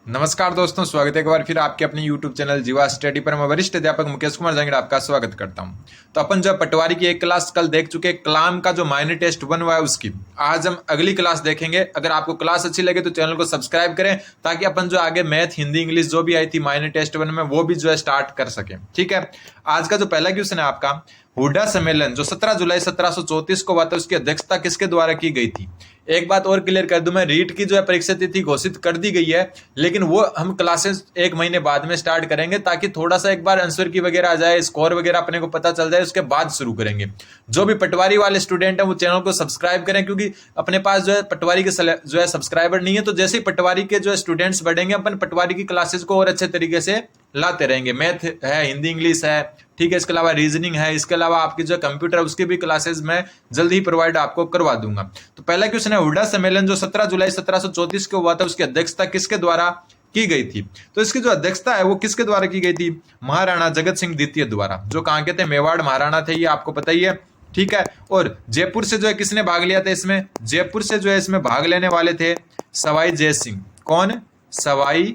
नमस्कार दोस्तों, स्वागत है एक बार फिर आपके अपने YouTube चैनल जीवा स्टडी पर। मैं वरिष्ठ अध्यापक मुकेश कुमार जांगड़ आपका स्वागत करता हूं। तो अपन जो पटवारी की एक क्लास कल देख चुके, कलाम का जो माइनर टेस्ट 1 हुआ है उसकी आज हम अगली क्लास देखेंगे। अगर आपको क्लास अच्छी लगे तो चैनल को सब्सक्राइब करें ताकि अपन जो आगे मैथ, हिंदी, इंग्लिश जो भी आई थी माइनर टेस्ट 1 में वो भी जो है स्टार्ट कर सके। ठीक है, आज का जो पहला क्वेश्चन है आपका, हुडा सम्मेलन जो 17 जुलाई 1734 को हुआ था उसकी अध्यक्षता किसके द्वारा की गई थी। एक बात और क्लियर कर दूं मैं, रीट की जो है परीक्षा तिथि घोषित कर दी गई है, लेकिन वो हम क्लासेस एक महीने बाद में स्टार्ट करेंगे ताकि थोड़ा सा एक बार आंसर की वगैरह आ जाए, स्कोर वगैरह अपने को पता चल जाए, उसके बाद शुरू करेंगे। जो भी पटवारी वाले स्टूडेंट हैं वो चैनल को सब्सक्राइब करें, क्योंकि अपने पास जो है पटवारी के जो है सब्सक्राइबर नहीं है। तो जैसे ही पटवारी के जो है स्टूडेंट्स बढ़ेंगे, अपन पटवारी की क्लासेस को और अच्छे तरीके से लाते रहेंगे। मैथ है, हिंदी इंग्लिश है, ठीक है, इसके अलावा रीजनिंग है, इसके अलावा आपकी जो कंप्यूटर उसकी भी क्लासेस मैं जल्द ही प्रोवाइड आपको करवा दूंगा। तो पहला क्वेश्चन है, हुडा सम्मेलन जो 17 जुलाई 1734 को हुआ था उसकी अध्यक्षता किसके द्वारा की गई थी। तो इसकी जो अध्यक्षता है वो किसके द्वारा की गई थी, महाराणा जगत सिंह द्वितीय द्वारा, जो कहां के थे, मेवाड़ महाराणा थे, ये आपको पता ही है। ठीक है, और जयपुर से जो है किसने भाग लिया था इसमें, जयपुर से जो है इसमें भाग लेने वाले थे सवाई जय सिंह। कौन, सवाई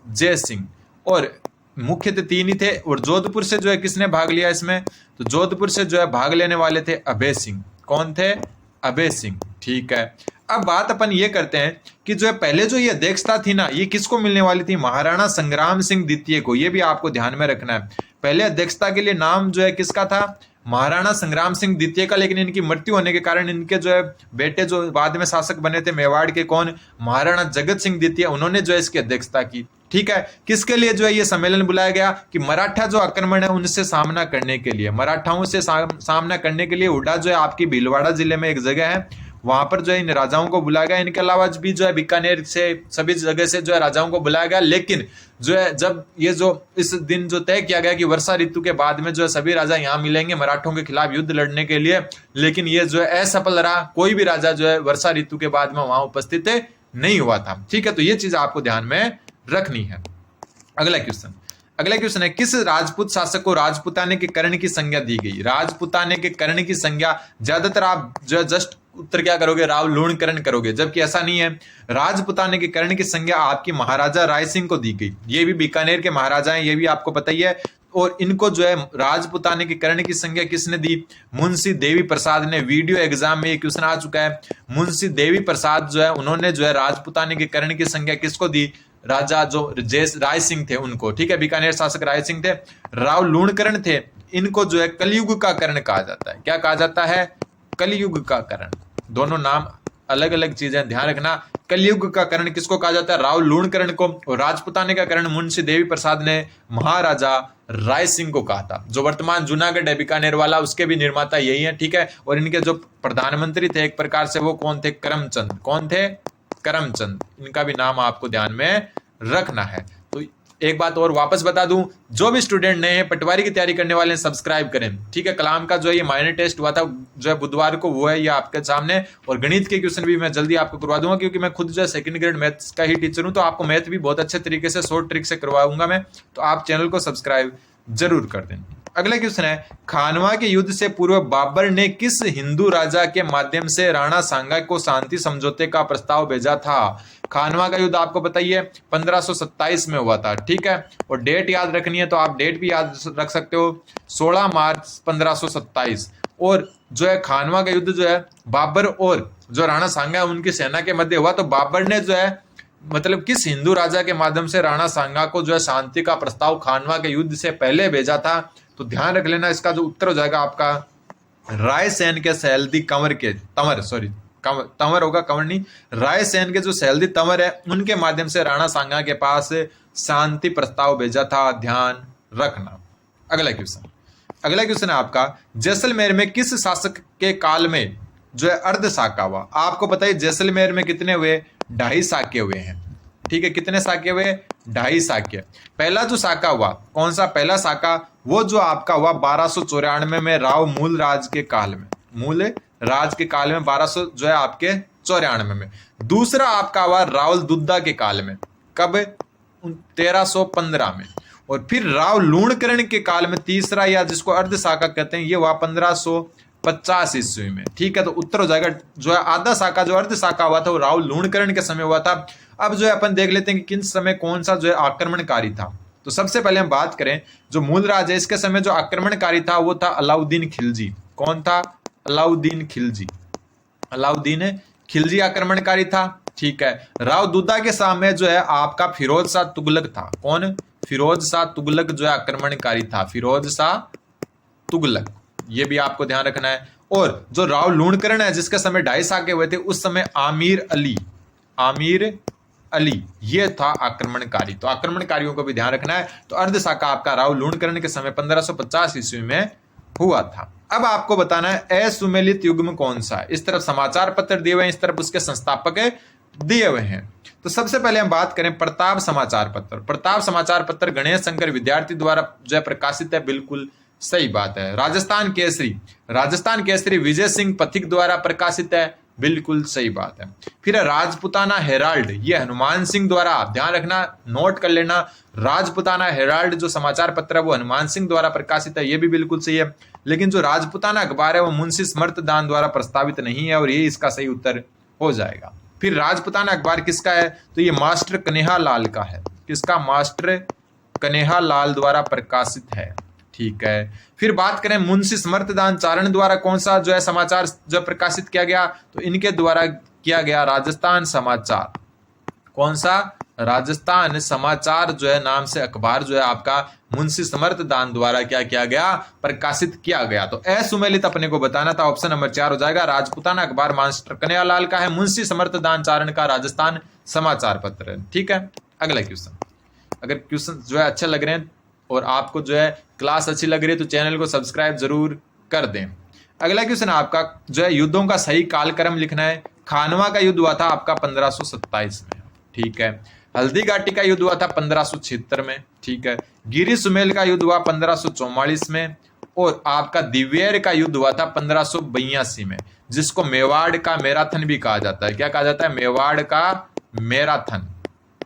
जय सिंह। और मुख्य तो 3 ही थे। और जोधपुर से जो है किसने भाग लिया इसमें, तो जोधपुर से जो है भाग लेने वाले थे अभय सिंह। कौन थे, अभय सिंह। ठीक है, अब बात अपन ये करते हैं कि जो है पहले जो ये अध्यक्षता थी ना, ये किसको मिलने वाली थी, महाराणा संग्राम सिंह द्वितीय को। ये भी आपको ध्यान में रखना है, पहले अध्यक्षता के लिए नाम जो है किसका था, महाराणा संग्राम सिंह द्वितीय का। लेकिन इनकी मृत्यु होने के कारण इनके जो है बेटे जो बाद में शासक बने थे मेवाड़ के, कौन, महाराणा जगत सिंह द्वितीय, उन्होंने जो है इसकी अध्यक्षता की। ठीक है, किसके लिए जो है ये सम्मेलन बुलाया गया, कि मराठा जो आक्रमण है उनसे सामना करने के लिए, मराठाओं से सामना करने के लिए। हुडा जो है आपकी भीलवाड़ा जिले में एक जगह है, वहां पर जो है इन राजाओं को बुलाया गया। इनके अलावा भी जो है बीकानेर से, सभी जगह से जो है राजाओं को बुलाया गया। लेकिन जो है जब ये जो इस दिन जो तय किया गया कि वर्षा ऋतु के बाद में जो है सभी राजा यहाँ मिलेंगे मराठों के खिलाफ युद्ध लड़ने के लिए, लेकिन ये जो है असफल रहा। कोई भी राजा जो है वर्षा ऋतु के बाद में वहां उपस्थित नहीं हुआ था। ठीक है, तो ये चीज आपको ध्यान में रखनी है। अगला क्वेश्चन है, किस राजपूत शासक को राजपुताने के कर्ण की संज्ञा दी गई। राजपुताने के कर्ण की संज्ञा ज्यादातर आप जो है जस्ट उत्तर क्या करोगे, राव लूण कर्ण करोगे, जबकि ऐसा नहीं है। राजपुताने के कर्ण की संज्ञा आपकी महाराजा राय सिंह को दी गई। ये भी बीकानेर के महाराजा हैं, ये भी आपको पता ही है। और इनको जो है राजपुताने के कर्ण की संज्ञा किसने दी, मुंशी देवी प्रसाद ने। वीडियो एग्जाम में ये क्वेश्चन आ चुका है। मुंशी देवी प्रसाद जो है उन्होंने जो है राजपुताने के कर्ण की संज्ञा किसको दी, राजा जो राय सिंह थे उनको। ठीक है, बीकानेर शासक राय सिंह थे। राव लूणकर्ण थे, इनको जो है कलयुग का कर्ण कहा जाता है। क्या कहा जाता है, कलयुग का कर्ण। दोनों नाम अलग अलग चीजें, ध्यान रखना। कलयुग का कर्ण किसको कहा जाता है, राव लूणकर्ण को। और राजपुताने का कर्ण मुंशी देवी प्रसाद ने महाराजा राय सिंह को कहा था। जो वर्तमान जूनागढ़ है बीकानेर वाला, उसके भी निर्माता यही है। ठीक है, और इनके जो प्रधानमंत्री थे एक प्रकार से, वो कौन थे, करमचंद। कौन थे, करमचंद। इनका भी नाम आपको ध्यान में रखना है। तो एक बात और वापस बता दूं, जो भी स्टूडेंट नए हैं पटवारी की तैयारी करने वाले हैं सब्सक्राइब करें। ठीक है, कलाम का जो है ये माइनर टेस्ट हुआ था जो है बुधवार को, वो है ये आपके सामने। और गणित के क्वेश्चन भी मैं जल्दी आपको करवा दूंगा, क्योंकि मैं खुद जो है सेकंड ग्रेड मैथ्स का ही टीचर हूं, तो आपको मैथ भी बहुत अच्छे तरीके से शॉर्ट ट्रिक से करवाऊंगा मैं। तो आप चैनल को सब्सक्राइब जरूर कर दें। अगला क्वेश्चन है, खानवा के युद्ध से पूर्व बाबर ने किस हिंदू राजा के माध्यम से राणा सांगा को शांति समझौते का प्रस्ताव भेजा था। खानवा का युद्ध आपको पता ही है 1527 में हुआ था। ठीक है, और डेट याद रखनी है तो आप डेट भी याद रख सकते हो, 16 मार्च 1527। और जो है खानवा का युद्ध जो है बाबर और जो राणा सांगा है उनकी सेना के मध्य हुआ। तो बाबर ने जो है मतलब किस हिंदू राजा के माध्यम से राणा सांगा को जो है शांति का प्रस्ताव खानवा के युद्ध से पहले भेजा था। तो ध्यान रख लेना, इसका जो उत्तर हो जाएगा आपका रायसेन के सैलदी कंवर के, तंवर होगा, कंवर नहीं, रायसेन के जो सैलदी तंवर है उनके माध्यम से राणा सांगा के पास शांति प्रस्ताव भेजा था। ध्यान रखना। अगला क्वेश्चन है आपका, जैसलमेर में किस शासक के काल में जो है अर्ध साका हुआ। आपको पता है जैसलमेर में कितने हुए, 2.5 साके हुए हैं। ठीक है, कितने साके हुए, 2.5 साके। पहला जो साका हुआ, कौन सा पहला साका, वो जो आपका हुआ 1294 में राव मूल राज के काल में, मूल राज के काल में 1200 जो है आपके 94 में। दूसरा आपका हुआ रावल दुद्दा के काल में, कब, 1315 में। और फिर राव लूणकर्ण के काल में तीसरा, या जिसको अर्ध साका कहते हैं, ये हुआ 1550 ईस्वी में। ठीक है, तो उत्तर हो जाएगा जो है आधा साका, जो अर्ध साका हुआ था वो राव लूणकर्ण के समय हुआ था। अब जो है अपन देख लेते हैं कि किन समय कौन सा जो है आक्रमणकारी था। तो सबसे पहले हम बात करें जो मूल राज है इसके समय जो आक्रमणकारी था वो था अलाउद्दीन खिलजी। कौन था? अलाउद्दीन खिलजी। अलाउद्दीन खिलजी आक्रमणकारी था। ठीक है। राव दुद्दा के सामने जो है आपका फिरोज शाह तुगलक था। कौन? फिरोज शाह तुगलक जो है आक्रमणकारी था। फिरोज शाह तुगलक, ये भी आपको ध्यान रखना है। और जो राव लूणकरण है जिसके समय 2.5 साके हुए थे उस समय आमिर अली, आमिर अली ये था आक्रमणकारी। तो आक्रमणकारियों को भी ध्यान रखना है। तो अर्ध शाखा आपका राव लूणकरण के समय 1550 ईस्वी में हुआ था। अब आपको बताना है असुमेलित युग्म कौन सा है। इस तरफ समाचार पत्र दिए हुए हैं, इस तरफ उसके संस्थापक दिए हुए हैं। तो सबसे पहले हम बात करें प्रताप समाचार पत्र। प्रताप समाचार पत्र गणेश शंकर विद्यार्थी द्वारा जो है प्रकाशित है, बिल्कुल सही बात है। राजस्थान केसरी, राजस्थान केसरी विजय सिंह पथिक द्वारा प्रकाशित है, बिल्कुल सही बात है। फिर राजपुताना हेराल्ड, ये हनुमान सिंह द्वारा, आप ध्यान रखना, नोट कर लेना, राजपुताना हेराल्ड जो समाचार पत्र है वो हनुमान सिंह द्वारा प्रकाशित है, ये भी बिल्कुल सही है। लेकिन जो राजपुताना अखबार है वो मुंशी स्मृतदान द्वारा प्रस्तावित नहीं है और ये इसका सही उत्तर हो जाएगा। फिर राजपुताना अखबार किसका है? तो ये मास्टर कन्हैया लाल का है। किसका? मास्टर कन्हैया लाल द्वारा प्रकाशित है। ठीक है। फिर बात करें मुंशी स्मृतदान चारण द्वारा कौन सा जो है समाचार जो प्रकाशित किया गया? तो इनके द्वारा किया गया राजस्थान समाचार। कौन सा? राजस्थान समाचार जो है नाम से अखबार जो है आपका मुंशी स्मृतदान द्वारा क्या किया गया? प्रकाशित किया गया। तो असुमेलित अपने को बताना था, ऑप्शन नंबर 4 हो जाएगा। राजपुताना अखबार मास्टर कन्हैया लाल का है, मुंशी स्मृतदान चारण का राजस्थान समाचार पत्र है। ठीक है। अगला क्वेश्चन, अगर क्वेश्चन जो है अच्छे लग रहे हैं और आपको जो है क्लास अच्छी लग रही है तो चैनल को सब्सक्राइब जरूर कर दें। अगला क्वेश्चन आपका जो है युद्धों का सही कालक्रम लिखना है। खानवा का युद्ध हुआ था आपका 1527 में। ठीक है। हल्दी घाटी का युद्ध हुआ था 1576 में। ठीक है। गिरी सुमेल का युद्ध हुआ 1544 में और आपका दिवेर का युद्ध हुआ था 1582 में, जिसको मेवाड़ का मैराथन भी कहा जाता है। क्या कहा जाता है? मेवाड़ का मैराथन।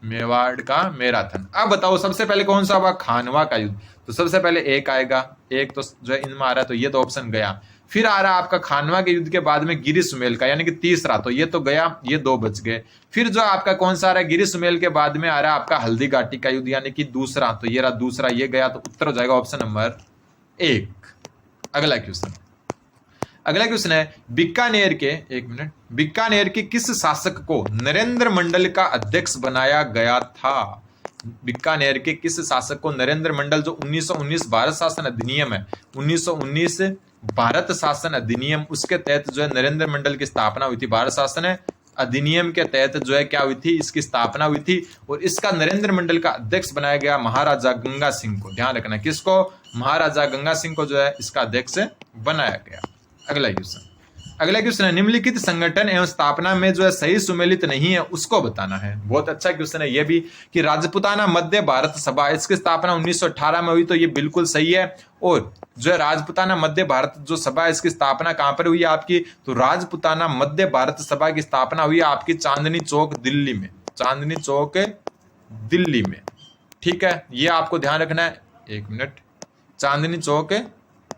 मेवाड़ का मैराथन। अब बताओ सबसे पहले कौन सा हुआ? खानवा का युद्ध। तो सबसे पहले एक आएगा, एक तो जो है इनमें आ रहा है तो ये तो ऑप्शन गया। फिर आ रहा आपका खानवा के युद्ध के बाद में गिरी सुमेल का, यानी कि तीसरा, तो ये तो गया, ये 2 बच गए। फिर जो आपका कौन सा आ रहा है? गिरी सुमेल के बाद में आ रहा है आपका हल्दी घाटी का युद्ध, यानी कि दूसरा, तो ये रहा दूसरा, ये गया, तो उत्तर हो जाएगा ऑप्शन नंबर 1। अगला क्वेश्चन, अगला क्वेश्चन है बीकानेर के, एक मिनट, बीकानेर के किस शासक को नरेंद्र मंडल का अध्यक्ष बनाया गया था? बीकानेर के किस शासक को नरेंद्र मंडल, जो 1919 भारत शासन अधिनियम है, 1919 भारत शासन अधिनियम, उसके तहत जो है नरेंद्र मंडल की स्थापना हुई थी। भारत शासन अधिनियम के तहत जो है क्या हुई थी? इसकी स्थापना हुई थी और इसका नरेंद्र मंडल का अध्यक्ष बनाया गया महाराजा गंगा सिंह को। ध्यान रखना किसको? महाराजा गंगा सिंह को जो है इसका अध्यक्ष बनाया गया। अगला क्वेश्चन, अगला क्वेश्चन है निम्नलिखित संगठन एवं स्थापना में जो है सही सुमेलित नहीं है उसको बताना है। बहुत अच्छा क्वेश्चन है ये भी, कि राजपुताना मध्य भारत सभा, इसकी स्थापना 1918 में हुई, तो ये बिल्कुल सही है। और जो है राजपुताना मध्य भारत जो सभा है इसकी स्थापना कहां पर हुई है आपकी? तो राजपुताना मध्य भारत सभा की स्थापना हुई आपकी चांदनी चौक दिल्ली में, चांदनी चौक दिल्ली में। ठीक है, ये आपको ध्यान रखना है। एक मिनट, चांदनी चौक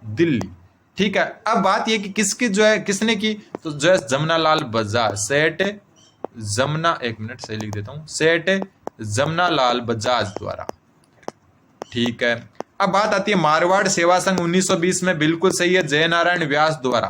दिल्ली। ठीक है। अब बात ये कि किसकी जो है किसने की? तो जो है जमनालाल बजाज, सेठ जमना, एक मिनट सही लिख देता हूं, सेठ जमनालाल बजाज द्वारा। ठीक है। अब बात आती है मारवाड़ सेवा संघ 1920 में, बिल्कुल सही है, जय नारायण व्यास द्वारा।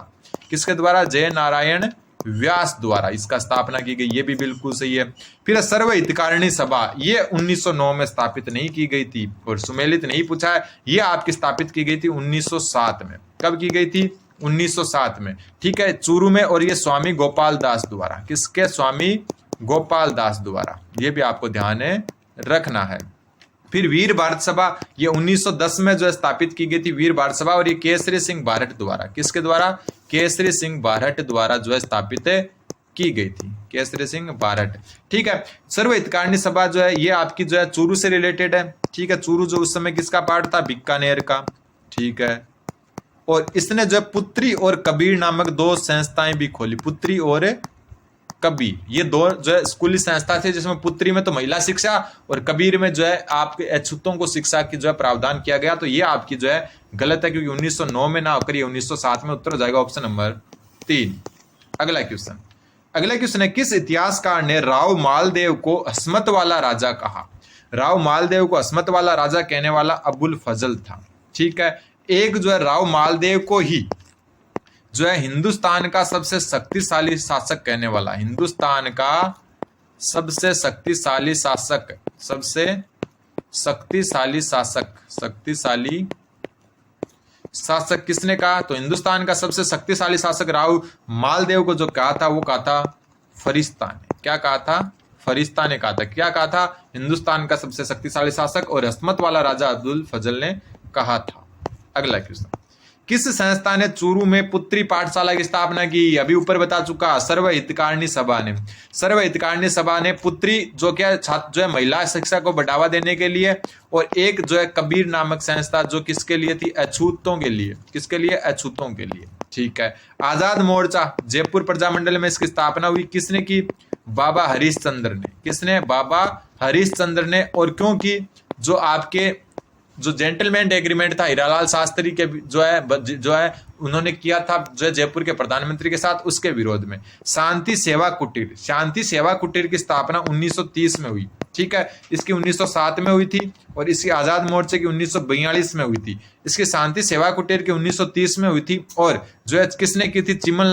किसके द्वारा? जय नारायण व्यास द्वारा इसका स्थापना की गई, ये भी बिल्कुल सही है। फिर सर्व हितकारिणी सभा, ये 1909 में स्थापित नहीं की गई थी और सुमेलित नहीं पूछा है, ये आपकी स्थापित की गई थी 1907 में। कब की गई थी? 1907 में। ठीक है, चूरू में, और ये स्वामी गोपाल दास द्वारा। किसके? स्वामी गोपाल दास द्वारा, ये भी आपको ध्यान रखना है। फिर वीर भारत सभा, ये 1910 में जो है स्थापित की गई थी वीर भारत सभा, और ये केसरी सिंह बारठ द्वारा। किसके द्वारा? केसरी सिंह बारठ द्वारा जो है स्थापित की गई थी, केसरी सिंह बारठ। ठीक है। सर्व हितकारिणी सभा जो है ये आपकी जो है चूरू से रिलेटेड है। ठीक है, चूरू जो उस समय किसका पार्ट था? बीकानेर का। ठीक है, और इसने जो है पुत्री और कबीर नामक 2 संस्थाएं भी खोली, पुत्री और कबीर, ये 2 जो है स्कूली संस्था थी, जिसमें पुत्री में तो महिला शिक्षा और कबीर में जो है आपके अछूतों को शिक्षा की जो है प्रावधान किया गया। तो ये आपकी जो है गलत है, क्योंकि 1909 में ना होकर ये 1907 में उत्तर हो जाएगा ऑप्शन नंबर 3। अगला क्वेश्चन, अगला क्वेश्चन है, किस इतिहासकार ने राव मालदेव को अस्मत वाला राजा कहा? राव मालदेव को अस्मत वाला राजा कहने वाला अबुल फजल था। ठीक है, एक जो है राव मालदेव को ही जो है हिंदुस्तान का सबसे शक्तिशाली शासक कहने वाला, हिंदुस्तान का सबसे शक्तिशाली शासक, सबसे शक्तिशाली शासक किसने कहा? तो हिंदुस्तान का सबसे शक्तिशाली शासक राव मालदेव को जो कहा था वो कहा था फरिश्ता ने। क्या कहा था? फरिश्ता ने कहा था। क्या कहा था? हिंदुस्तान का सबसे शक्तिशाली शासक और अस्मत वाला राजा अब्दुल फजल ने कहा था। अगला क्वेश्चन, किस संस्था ने चूरू में पुत्री पाठशाला की स्थापना की? अभी ऊपर बता चुका, सर्व हितकारिणी सभा ने। सर्व हितकारिणी सभा ने पुत्री जो क्या छात्र जो है महिला शिक्षा को बढ़ावा देने के लिए, और एक जो है कबीर नामक संस्था जो किसके लिए थी? अछूतों के लिए। किसके लिए? अछूतों के लिए। ठीक है, आजाद मोर्चा जयपुर प्रजामंडल में इसकी स्थापना हुई, किसने की? बाबा हरीश चंद्र ने। किसने? बाबा हरीश चंद्र ने। और क्योंकि जो आपके जो जेंटलमैन एग्रीमेंट था हीरालाल शास्त्री के जो है उन्होंने किया था जो है जयपुर के प्रधानमंत्री के साथ, उसके विरोध में। शांति सेवा कुटीर की स्थापना 1930 में हुई। ठीक है, इसकी 1907 में हुई थी और इसकी आजाद मोर्चे की 1942 में हुई थी। इसकी शांति सेवा कुटीर की 1930 में हुई थी और जो है किसने की थी? चिमन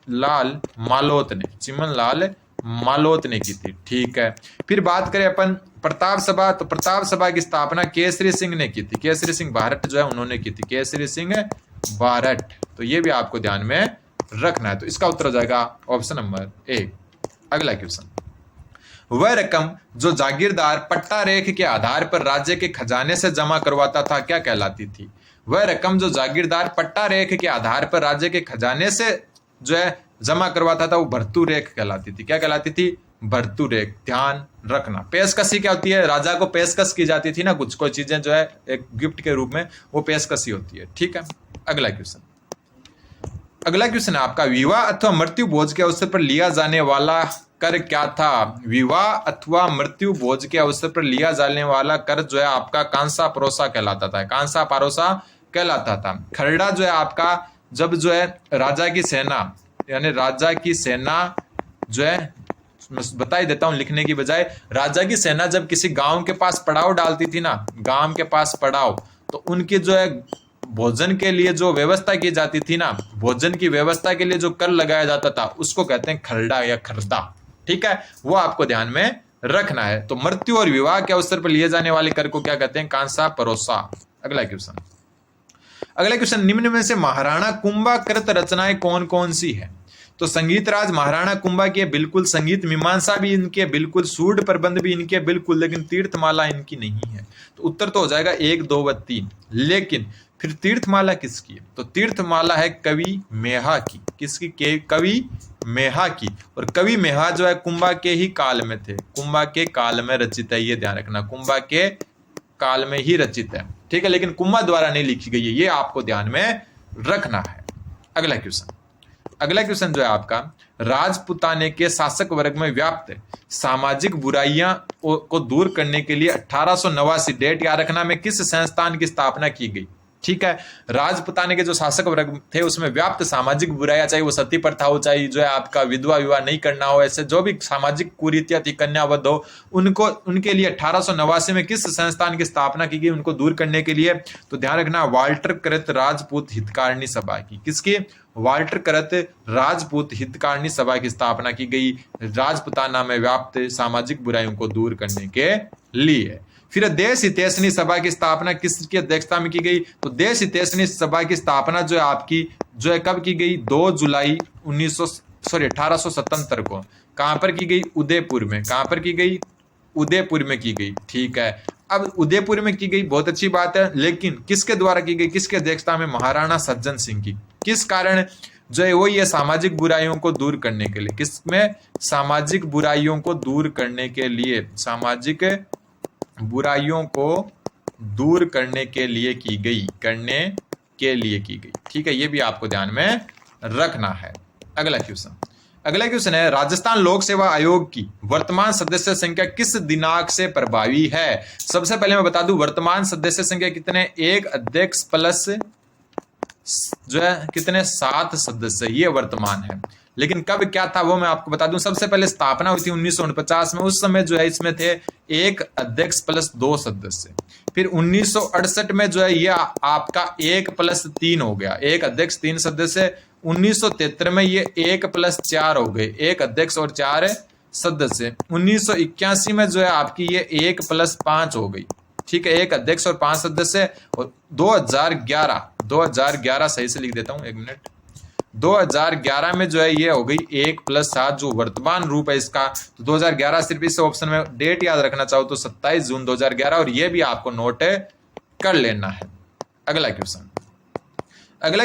लाल मालोत ने की थी। ठीक है, फिर बात करें अपन प्रताप सभा, तो प्रताप सभा की स्थापना केसरी सिंह ने की थी। केसरी सिंह भारत जो है उन्होंने की थी, केसरी सिंह भारत। तो ये भी आपको ध्यान में रखना है। तो इसका उत्तर हो जाएगा ऑप्शन नंबर ए। अगला क्वेश्चन, वह रकम जो जागीरदार पट्टा रेख के आधार पर राज्य के खजाने से जमा करवाता था क्या कहलाती थी? वह रकम जो जागीरदार पट्टा रेख के आधार पर राज्य के खजाने से जो है जमा करवाता था वो भर्तू रेख कहलाती थी। क्या कहलाती थी? भर्तू रेख। ध्यान रखना। पेशकशी क्या होती है? राजा को पेशकश की जाती थी ना, कुछ कोई चीजें जो है एक गिफ्ट के रूप में, वो पेशकशी होती है। ठीक है, अगला क्वेश्चन है आपका, विवाह अथवा मृत्यु भोज के अवसर पर लिया जाने वाला कर क्या था? विवाह अथवा मृत्यु भोज के अवसर पर लिया जाने वाला कर जो है आपका कांसा परोसा कहलाता था। कांसा परोसा कहलाता था। खरड़ा जो है आपका जब जो है राजा की सेना, यानी राजा की सेना जो है, बता ही देता हूं लिखने की बजाय, राजा की सेना जब किसी गांव के पास पड़ाव डालती थी ना, गांव के पास पड़ाव, तो उनकी जो है भोजन के लिए जो व्यवस्था की जाती थी ना, भोजन की व्यवस्था के लिए जो कर लगाया जाता था उसको कहते हैं खरड़ा या खरदा। ठीक है, वो आपको ध्यान में रखना है। तो मृत्यु और विवाह के अवसर पर लिए जाने वाले कर को क्या कहते हैं? कांसा परोसा। अगला क्वेश्चन, निम्न में से महाराणा कुंभा कृत रचनाएं कौन कौन सी है? तो संगीत राज महाराणा कुंभा की बिल्कुल, संगीत मीमांसा भी इनके बिल्कुल, सूड प्रबंध भी इनके बिल्कुल, लेकिन तीर्थमाला इनकी नहीं है। तो उत्तर तो हो जाएगा 1, 2 व 3। लेकिन फिर तीर्थमाला किसकी है? तो तीर्थमाला है कवि मेहा की। किसकी? कवि मेहा की। और कवि मेहा जो है कुंभा के ही काल में थे, कुंभा के काल में रचित है, ये ध्यान रखना, कुंभा के काल में ही रचित है। ठीक है, लेकिन कुंभा द्वारा नहीं लिखी गई है, ये आपको ध्यान में रखना है। अगला क्वेश्चन जो है आपका, राजपुताने के शासक वर्ग में व्याप्त सामाजिक बुराइयां को दूर करने के लिए 1889 डेट याद रखना में किस संस्थान की स्थापना की गई? ठीक है, राजपुताने के जो शासक वर्ग थे उसमें व्याप्त सामाजिक बुराइयां, चाहे वो सती प्रथा हो, चाहे जो है आपका विधवा विवाह नहीं करना हो, ऐसे जो भी सामाजिक कुरीतियां थी, कन्यावध हो, उनके लिए 1889 में किस संस्थान की स्थापना की गई उनको दूर करने के लिए? तो ध्यान रखना, वाल्टर कृत राजपूत हितकारिणी सभा की। किसकी? वाल्टर कृत राजपूत हितकारिणी सभा की स्थापना की गई, राजपुताना में व्याप्त सामाजिक बुराइयों को दूर करने के लिए। फिर देश हितैषणी सभा की स्थापना किसकी अध्यक्षता में की गई? तो देश हितैषणी सभा की स्थापना जो है आपकी जो है कब की गई? 2 जुलाई 1877 को। कहां पर की गई? उदयपुर में। कहां पर की गई? उदयपुर में की गई। ठीक है, अब उदयपुर में की गई, बहुत अच्छी बात है, लेकिन किसके द्वारा की गई? किसकी अध्यक्षता में? महाराणा सज्जन सिंह की। किस कारण? जो है वो ये सामाजिक बुराइयों को दूर करने के लिए। किसमें? सामाजिक बुराइयों को दूर करने के लिए, सामाजिक बुराइयों को दूर करने के लिए की गई, ठीक है, ये भी आपको ध्यान में रखना है। अगला क्वेश्चन है, राजस्थान लोक सेवा आयोग की वर्तमान सदस्य संख्या किस दिनांक से प्रभावी है? सबसे पहले मैं बता दूं, वर्तमान सदस्य संख्या कितने? 1 अध्यक्ष प्लस जो है कितने? 7 सदस्य, ये वर्तमान है। लेकिन कब क्या था वो मैं आपको बता दूं। सबसे पहले स्थापना हुई थी 1949 में। उस समय जो है इसमें थे एक अध्यक्ष प्लस 2 सदस्य। फिर 1968 में जो है ये आपका 1+3 हो गया, एक अध्यक्ष 3 सदस्य। 1973 में ये 1+4 हो गए, एक अध्यक्ष और 4 सदस्य। 1981 में जो है आपकी ये 1+5 हो गई, ठीक है, एक अध्यक्ष और 5 सदस्य। और 2011 सही से लिख देता हूं, एक मिनट, 2011 में जो है ये हो गई 1+7, जो वर्तमान रूप है इसका। तो 2011 सिर्फ इस ऑप्शन में डेट याद रखना चाहो तो 27 जून 2011, और ये भी आपको नोट कर लेना है। अगला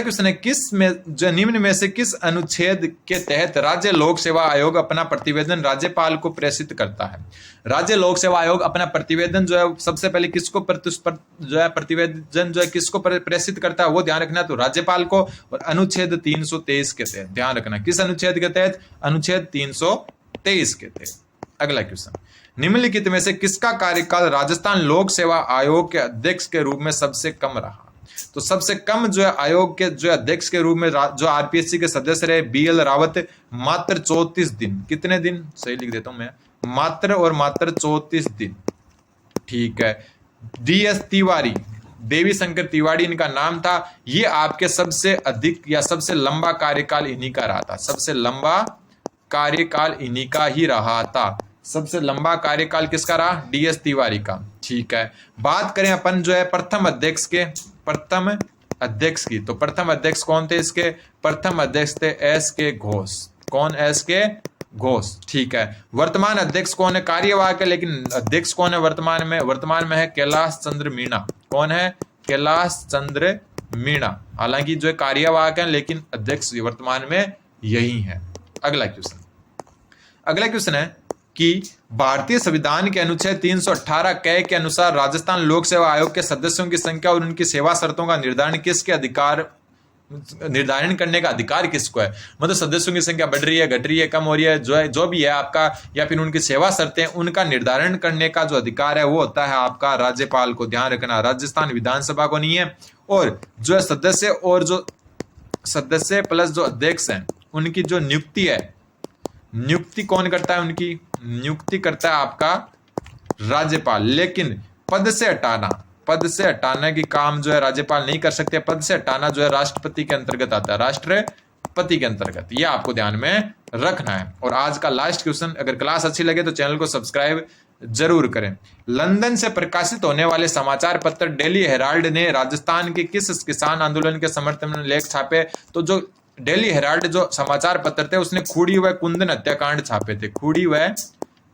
क्वेश्चन है, किस में जो निम्न में से किस अनुच्छेद के तहत राज्य लोक सेवा आयोग अपना प्रतिवेदन राज्यपाल को प्रेषित करता है? राज्य लोक सेवा आयोग अपना प्रतिवेदन जो है सबसे पहले किसको प्रतिवेदन जो है किसको प्रेषित करता है वो ध्यान रखना, तो राज्यपाल को। और अनुच्छेद 323 के तहत, ध्यान रखना किस अनुच्छेद के तहत? अनुच्छेद 323 के तहत। अगला क्वेश्चन, निम्नलिखित में से किसका कार्यकाल राजस्थान लोक सेवा आयोग के अध्यक्ष के रूप में सबसे कम रहा? तो सबसे कम जो है आयोग के जो अध्यक्ष के रूप में जो आरपीएससी के सदस्य रहे BL रावत, मात्र 34 दिन। कितने दिन? सही लिख देता हूं मैं, मात्र 34 दिन, ठीक है। DS तिवारी, देवी शंकर तिवारी इनका नाम था। ये आपके सबसे अधिक या सबसे लंबा कार्यकाल इन्हीं का रहा था, सबसे लंबा कार्यकाल इन्हीं का ही रहा था। सबसे लंबा कार्यकाल किसका रहा? DS तिवारी का, ठीक है। बात करें अपन जो है प्रथम अध्यक्ष की, तो प्रथम अध्यक्ष कौन थे इसके? प्रथम अध्यक्ष थे SK घोष। कौन? SK घोष, ठीक है। वर्तमान अध्यक्ष कौन है? कार्यवाहक है, लेकिन अध्यक्ष कौन है वर्तमान में? वर्तमान में है कैलाश चंद्र मीणा। कौन है? कैलाश चंद्र मीणा। हालांकि जो है कार्यवाहक है, लेकिन अध्यक्ष वर्तमान में यही है। अगला क्वेश्चन है कि भारतीय संविधान के अनुच्छेद 318 क के अनुसार राजस्थान लोक सेवा आयोग के सदस्यों की संख्या और उनकी सेवा शर्तों का निर्धारण करने का अधिकार किसको है? मतलब सदस्यों की संख्या बढ़ रही है, घट रही है, कम हो रही है, जो भी है आपका, या फिर उनकी सेवा शर्तें, उनका निर्धारण करने का जो अधिकार है वो होता है आपका राज्यपाल को। ध्यान रखना, राजस्थान विधानसभा को नहीं है। और जो है सदस्य और जो सदस्य प्लस जो अध्यक्ष हैं उनकी जो नियुक्ति है, नियुक्ति कौन करता है? उनकी नियुक्ति करता है आपका राज्यपाल। लेकिन पद से हटाने की काम जो है राज्यपाल नहीं कर सकते। पद से हटाना जो है राष्ट्रपति के अंतर्गत आता है, राष्ट्रपति के अंतर्गत। ये आपको ध्यान में रखना है। और आज का लास्ट क्वेश्चन, अगर क्लास अच्छी लगे तो चैनल को सब्सक्राइब जरूर करें। लंदन से प्रकाशित होने वाले समाचार पत्र डेली हेराल्ड ने राजस्थान के किस किसान आंदोलन के समर्थन में लेख छापे? तो जो डेली हेराल्ड जो समाचार पत्र थे उसने खूड़ी व कुंदन हत्याकांड छापे थे। खूड़ी व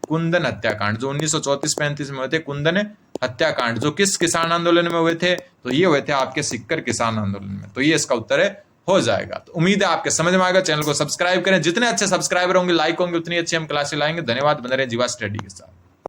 कुंदन हत्याकांड जो 1934-35 में हुए थे, कुंदन हत्याकांड, जो किस किसान आंदोलन में हुए थे? तो ये हुए थे आपके सिक्कर किसान आंदोलन में। तो ये इसका उत्तर हो जाएगा। तो उम्मीद है आपके समझ में आएगा। चैनल को सब्सक्राइब करें, जितने अच्छे सब्सक्राइबर होंगे, लाइक होंगे, उतनी अच्छी हम क्लासें लाएंगे। धन्यवाद। बने रहे जीवा स्टडी के साथ।